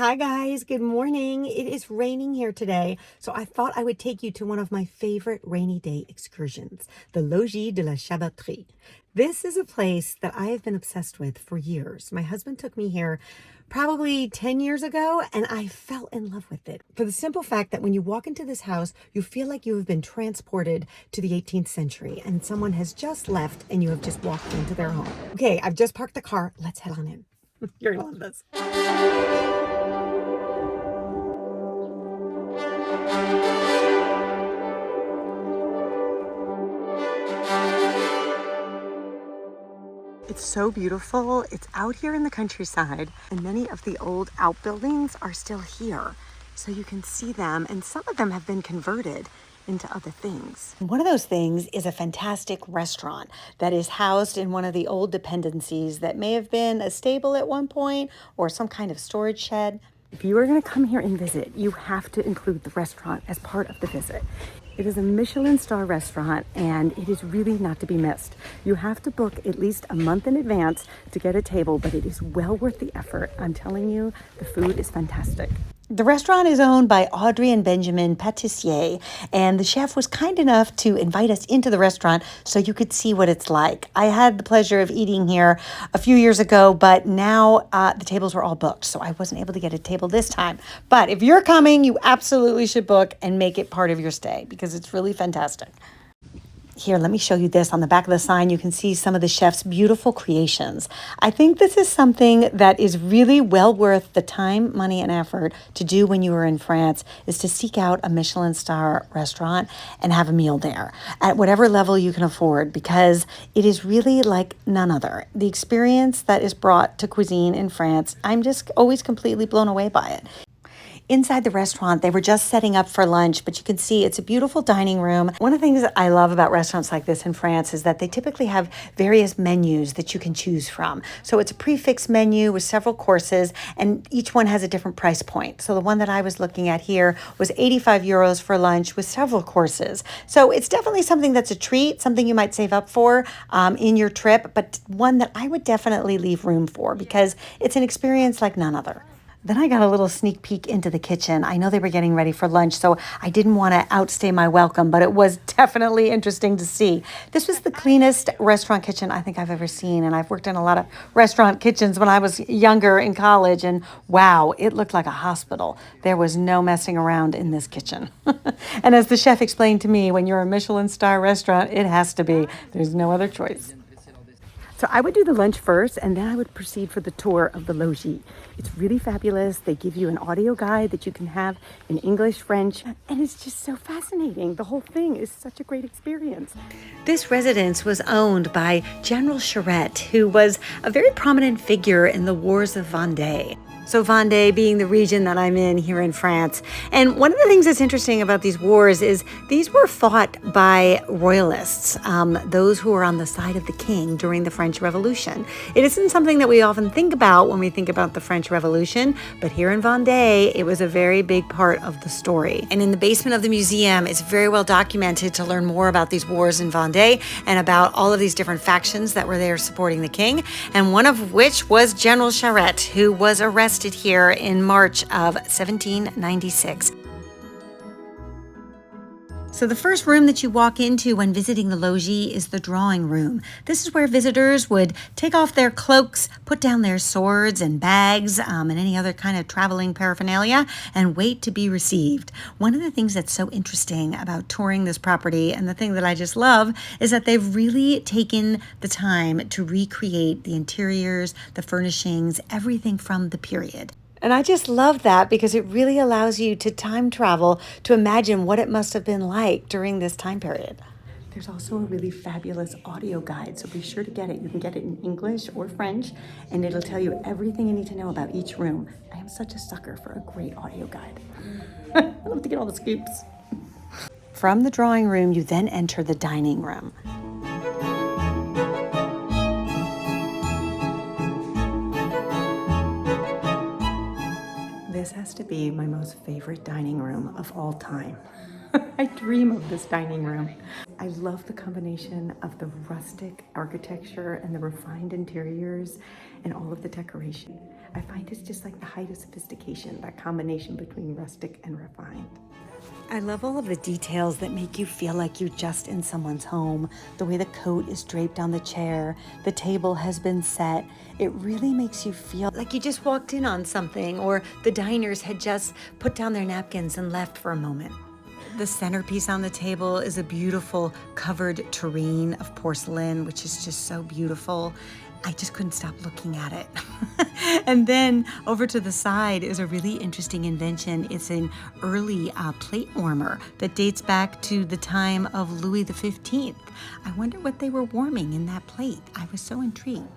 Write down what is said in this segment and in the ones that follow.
Hi guys, good morning. It is raining here today, so I thought I would take you to one of my favorite rainy day excursions, the Logis de la Chabotterie. This is a place that I have been obsessed with for years. My husband took me here probably 10 years ago, and I fell in love with it for the simple fact that when you walk into this house, you feel like you have been transported to the 18th century and someone has just left and you have just walked into their home. Okay, I've just parked the car. Let's head on in. You're gonna love this. It's so beautiful. It's out here in the countryside, and many of the old outbuildings are still here. So you can see them, and some of them have been converted into other things. One of those things is a fantastic restaurant that is housed in one of the old dependencies that may have been a stable at one point or some kind of storage shed. If you are going to come here and visit, you have to include the restaurant as part of the visit. It is a Michelin star restaurant, and it is really not to be missed. You have to book at least a month in advance to get a table, but it is well worth the effort. I'm telling you, the food is fantastic. The restaurant is owned by Audrey and Benjamin Patissier, and the chef was kind enough to invite us into the restaurant so you could see what it's like. I had the pleasure of eating here a few years ago, but now the tables were all booked, so I wasn't able to get a table this time. But if you're coming, you absolutely should book and make it part of your stay because it's really fantastic. Here, let me show you this. On the back of the sign, you can see some of the chef's beautiful creations. I think this is something that is really well worth the time, money, and effort to do when you are in France, is to seek out a Michelin star restaurant and have a meal there at whatever level you can afford, because it is really like none other. The experience that is brought to cuisine in France, I'm just always completely blown away by it. Inside the restaurant, they were just setting up for lunch, but you can see it's a beautiful dining room. One of the things that I love about restaurants like this in France is that they typically have various menus that you can choose from. So it's a prefix menu with several courses, and each one has a different price point. So the one that I was looking at here was 85 euros for lunch with several courses. So it's definitely something that's a treat, something you might save up for in your trip, but one that I would definitely leave room for because it's an experience like none other. Then I got a little sneak peek into the kitchen. I know they were getting ready for lunch, so I didn't want to outstay my welcome, but it was definitely interesting to see. This was the cleanest restaurant kitchen I think I've ever seen, and I've worked in a lot of restaurant kitchens when I was younger in college, and wow, it looked like a hospital. There was no messing around in this kitchen. And as the chef explained to me, when you're a Michelin star restaurant, it has to be. There's no other choice. So I would do the lunch first, and then I would proceed for the tour of the logis. It's really fabulous. They give you an audio guide that you can have in English, French, and it's just so fascinating. The whole thing is such a great experience. This residence was owned by General Charette, who was a very prominent figure in the wars of Vendee. So Vendee being the region that I'm in here in France. And one of the things that's interesting about these wars is these were fought by royalists, those who were on the side of the king during the French Revolution. It isn't something that we often think about when we think about the French Revolution, but here in Vendee, it was a very big part of the story. And in the basement of the museum, it's very well documented to learn more about these wars in Vendee and about all of these different factions that were there supporting the king, and one of which was General Charette, who was arrested here in March of 1796. So the first room that you walk into when visiting the logis is the drawing room. This is where visitors would take off their cloaks, put down their swords and bags, and any other kind of traveling paraphernalia, and wait to be received. One of the things that's so interesting about touring this property, and the thing that I just love, is that they've really taken the time to recreate the interiors, the furnishings, everything from the period. And I just love that because it really allows you to time travel to imagine what it must have been like during this time period. There's also a really fabulous audio guide, so be sure to get it. You can get it in English or French, and it'll tell you everything you need to know about each room. I am such a sucker for a great audio guide. I love to get all the scoops. From the drawing room, you then enter the dining room. This has to be my most favorite dining room of all time. I dream of this dining room. I love the combination of the rustic architecture and the refined interiors and all of the decoration. I find it's just like the height of sophistication, that combination between rustic and refined. I love all of the details that make you feel like you're just in someone's home. The way the coat is draped on the chair, the table has been set. It really makes you feel like you just walked in on something, or the diners had just put down their napkins and left for a moment. The centerpiece on the table is a beautiful covered tureen of porcelain, which is just so beautiful. I just couldn't stop looking at it. And then over to the side is a really interesting invention. It's an early plate warmer that dates back to the time of Louis XV. I wonder what they were warming in that plate. I was so intrigued.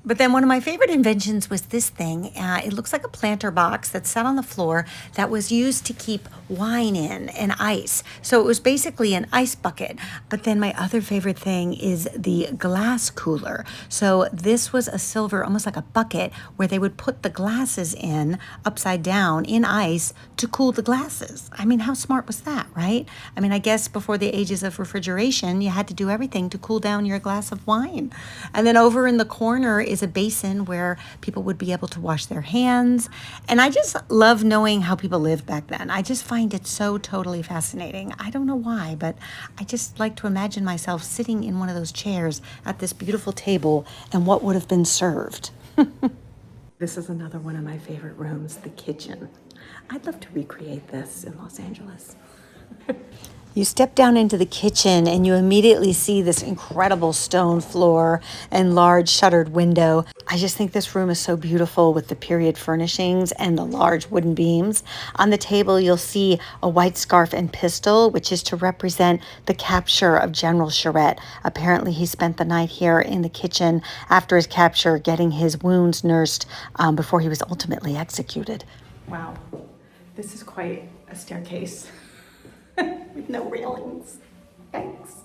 But then one of my favorite inventions was this thing. It looks like a planter box that sat on the floor that was used to keep wine in and ice. So it was basically an ice bucket. But then my other favorite thing is the glass cooler. So this was a silver, almost like a bucket, where they would put the glasses in upside down in ice to cool the glasses. I mean, how smart was that, right? I mean, I guess before the ages of refrigeration, you had to do everything to cool down your glass of wine. And then over in the corner is a basin where people would be able to wash their hands. And I just love knowing how people lived back then. I just find it so totally fascinating. I don't know why, but I just like to imagine myself sitting in one of those chairs at this beautiful table and what would have been served. This is another one of my favorite rooms, the kitchen. I'd love to recreate this in Los Angeles. You step down into the kitchen and you immediately see this incredible stone floor and large shuttered window. I just think this room is so beautiful with the period furnishings and the large wooden beams. On the table, you'll see a white scarf and pistol, which is to represent the capture of General Charette. Apparently, he spent the night here in the kitchen after his capture, getting his wounds nursed before he was ultimately executed. Wow, this is quite a staircase. With no railings. Thanks.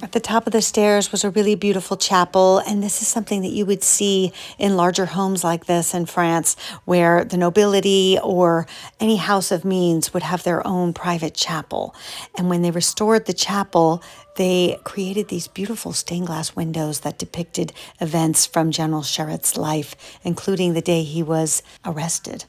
At the top of the stairs was a really beautiful chapel, and this is something that you would see in larger homes like this in France, where the nobility or any house of means would have their own private chapel. And when they restored the chapel, they created these beautiful stained glass windows that depicted events from General Charette's life, including the day he was arrested.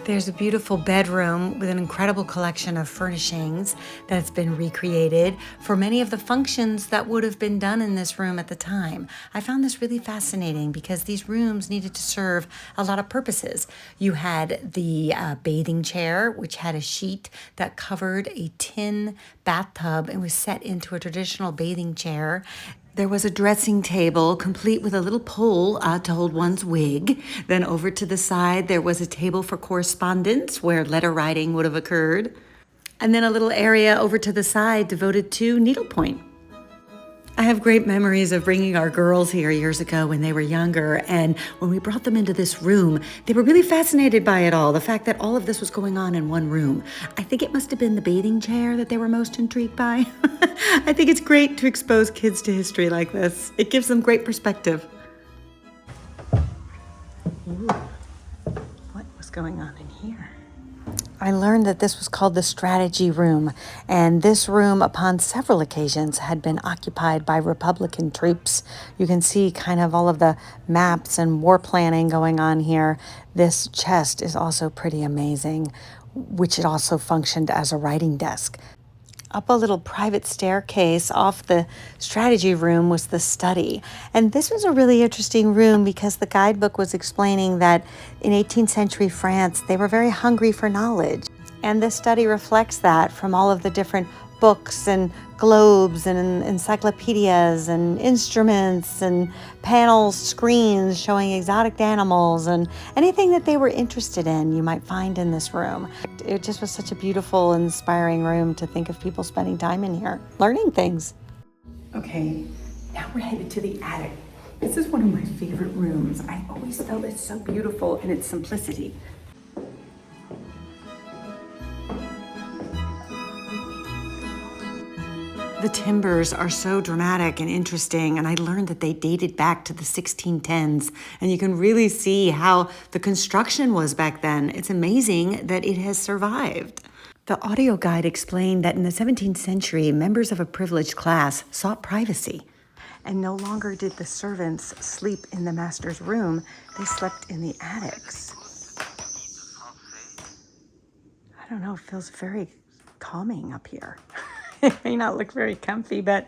There's a beautiful bedroom with an incredible collection of furnishings that's been recreated for many of the functions that would have been done in this room at the time. I found this really fascinating because these rooms needed to serve a lot of purposes. You had the bathing chair, which had a sheet that covered a tin bathtub and was set into a traditional bathing chair. There was a dressing table complete with a little pole to hold one's wig. Then over to the side, there was a table for correspondence where letter writing would have occurred. And then a little area over to the side devoted to needlepoint. I have great memories of bringing our girls here years ago when they were younger, and when we brought them into this room, they were really fascinated by it all, the fact that all of this was going on in one room. I think it must have been the bathing chair that they were most intrigued by. I think it's great to expose kids to history like this. It gives them great perspective. Ooh, what was going on in here? I learned that this was called the strategy room, and this room upon several occasions had been occupied by Republican troops. You can see kind of all of the maps and war planning going on here. This chest is also pretty amazing, which it also functioned as a writing desk. Up a little private staircase off the strategy room was the study. And this was a really interesting room because the guidebook was explaining that in 18th century France, they were very hungry for knowledge. And this study reflects that from all of the different books and globes and encyclopedias and instruments and panels, screens showing exotic animals and anything that they were interested in you might find in this room. It just was such a beautiful, inspiring room to think of people spending time in here, learning things. Okay, now we're headed to the attic. This is one of my favorite rooms. I always felt it's so beautiful in its simplicity. The timbers are so dramatic and interesting, and I learned that they dated back to the 1610s, and you can really see how the construction was back then. It's amazing that it has survived. The audio guide explained that in the 17th century, members of a privileged class sought privacy. And no longer did the servants sleep in the master's room, they slept in the attics. I don't know, it feels very calming up here. It may not look very comfy, but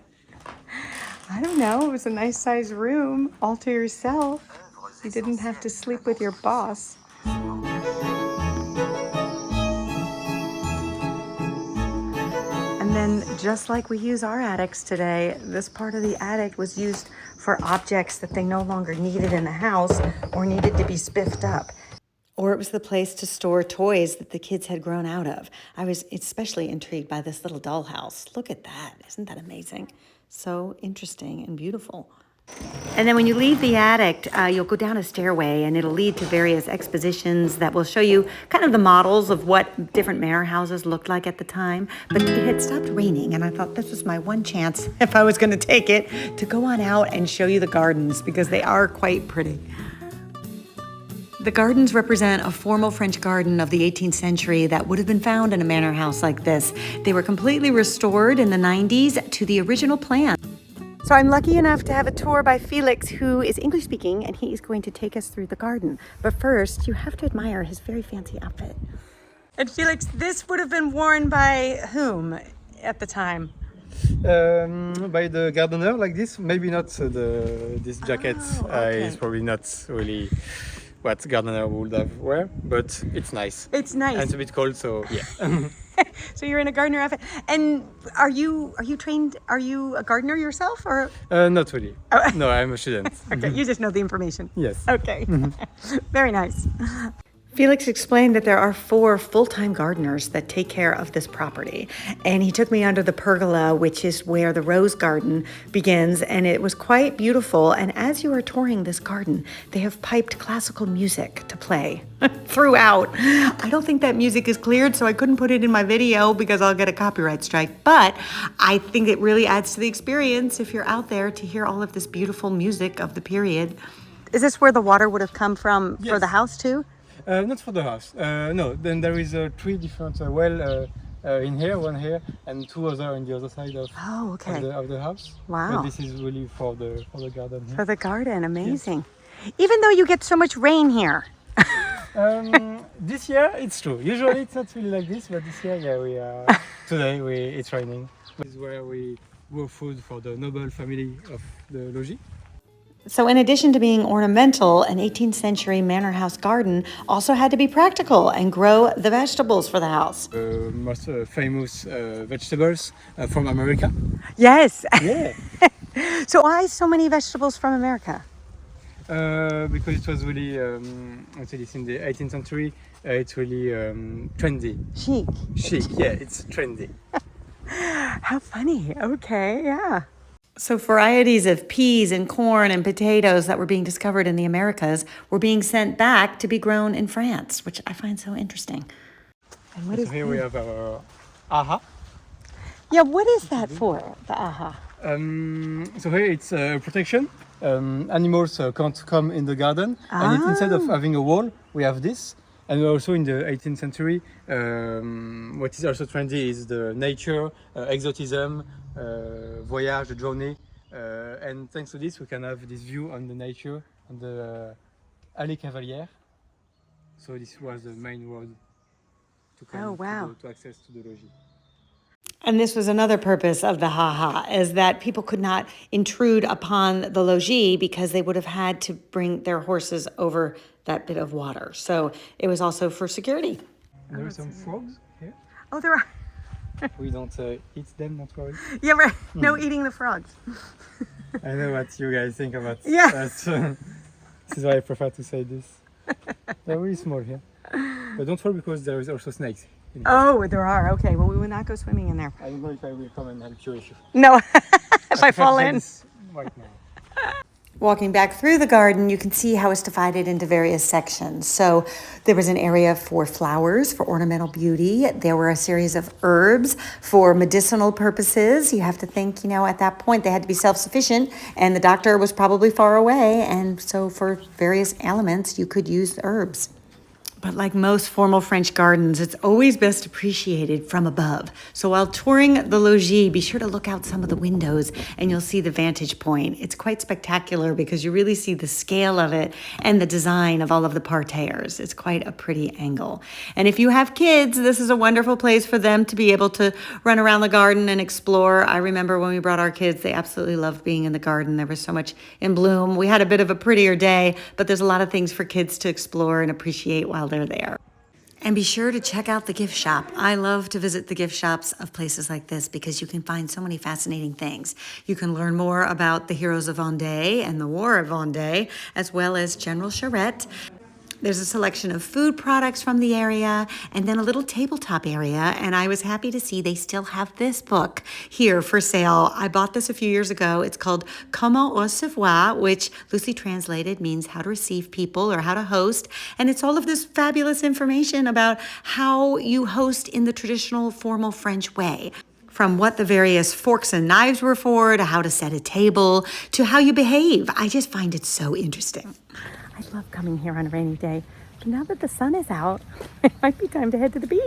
I don't know, it was a nice sized room all to yourself. You didn't have to sleep with your boss. And then, just like we use our attics today, this part of the attic was used for objects that they no longer needed in the house or needed to be spiffed up. Or it was the place to store toys that the kids had grown out of. I was especially intrigued by this little dollhouse. Look at that. Isn't that amazing? So interesting and beautiful. And then when you leave the attic, you'll go down a stairway and it'll lead to various expositions that will show you kind of the models of what different manor houses looked like at the time. But it had stopped raining and I thought this was my one chance, if I was going to take it, to go on out and show you the gardens because they are quite pretty. The gardens represent a formal French garden of the 18th century that would have been found in a manor house like this. They were completely restored in the 90s to the original plan. So I'm lucky enough to have a tour by Felix, who is English speaking, and he is going to take us through the garden. But first, you have to admire his very fancy outfit. And Felix, this would have been worn by whom at the time? By the gardener, like this. Maybe not this jacket. It's probably not really what gardener would have wear, but it's nice. It's nice. And it's a bit cold, so yeah. So you're in a gardener outfit. And are you trained, are you a gardener yourself or? Not really. Oh. No, I'm a student. Okay, you just know the information. Yes. Okay, very nice. Felix explained that there are 4 full-time gardeners that take care of this property. And he took me under the pergola, which is where the rose garden begins. And it was quite beautiful. And as you are touring this garden, they have piped classical music to play throughout. I don't think that music is cleared, so I couldn't put it in my video because I'll get a copyright strike. But I think it really adds to the experience if you're out there to hear all of this beautiful music of the period. Is this where the water would have come from for the house too? Not for the house. No, then there is 3 different well in here, 1 here, and 2 other on the other side of, of the house. Wow. But this is really for the garden here. For the garden, amazing. Yes. Even though you get so much rain here. This year it's true. Usually it's not really like this, but this year, yeah, today it's raining. This is where we grow food for the noble family of the Logis. So in addition to being ornamental, an 18th century manor house garden also had to be practical and grow the vegetables for the house. Most famous vegetables from America. Yes. Yeah. So why so many vegetables from America? Because it was really, until it's in the 18th century, it's really trendy. Chic. Chic, yeah, it's trendy. How funny. Okay, yeah. So varieties of peas and corn and potatoes that were being discovered in the Americas were being sent back to be grown in France, which I find so interesting. And what is here we have our aha. Yeah, what is that for, the aha? So here it's protection. Animals can't come in the garden. And instead of having a wall, we have this. And also in the 18th century, what is also trendy is the nature, exotism, voyage, journey. And thanks to this, we can have this view on the nature, on the Allée Cavalière. So this was the main road to come to access to the logis. And this was another purpose of the ha-ha, is that people could not intrude upon the logis because they would have had to bring their horses over that bit of water. So it was also for security. And there are some frogs here. Oh, there are. We don't eat them, don't worry. Yeah, right. No eating the frogs. I know what you guys think about yeah. that. This is why I prefer to say this. They're really small here. But don't worry because there is also snakes. Oh, there are. Okay, well, we will not go swimming in there. I don't know if I will come and help you if you... No, if I fall in. Right now. Walking back through the garden, you can see how it's divided into various sections. So there was an area for flowers, for ornamental beauty. There were a series of herbs for medicinal purposes. You have to think, at that point they had to be self-sufficient and the doctor was probably far away. And so for various ailments, you could use herbs. But like most formal French gardens, it's always best appreciated from above. So while touring the Logis, be sure to look out some of the windows and you'll see the vantage point. It's quite spectacular because you really see the scale of it and the design of all of the parterres. It's quite a pretty angle. And if you have kids, this is a wonderful place for them to be able to run around the garden and explore. I remember when we brought our kids, they absolutely loved being in the garden. There was so much in bloom. We had a bit of a prettier day, but there's a lot of things for kids to explore and appreciate while they're there. And be sure to check out the gift shop. I love to visit the gift shops of places like this because you can find so many fascinating things. You can learn more about the heroes of Vendee and the War of Vendee, as well as General Charette. There's a selection of food products from the area and then a little tabletop area. And I was happy to see they still have this book here for sale. I bought this a few years ago. It's called Comment recevoir, which loosely translated means how to receive people or how to host. And it's all of this fabulous information about how you host in the traditional formal French way. From what the various forks and knives were for, to how to set a table, to how you behave. I just find it so interesting. I love coming here on a rainy day. But now that the sun is out, it might be time to head to the beach.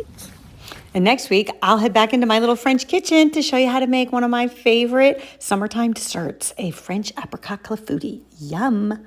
And next week, I'll head back into my little French kitchen to show you how to make one of my favorite summertime desserts, a French apricot clafoutis. Yum!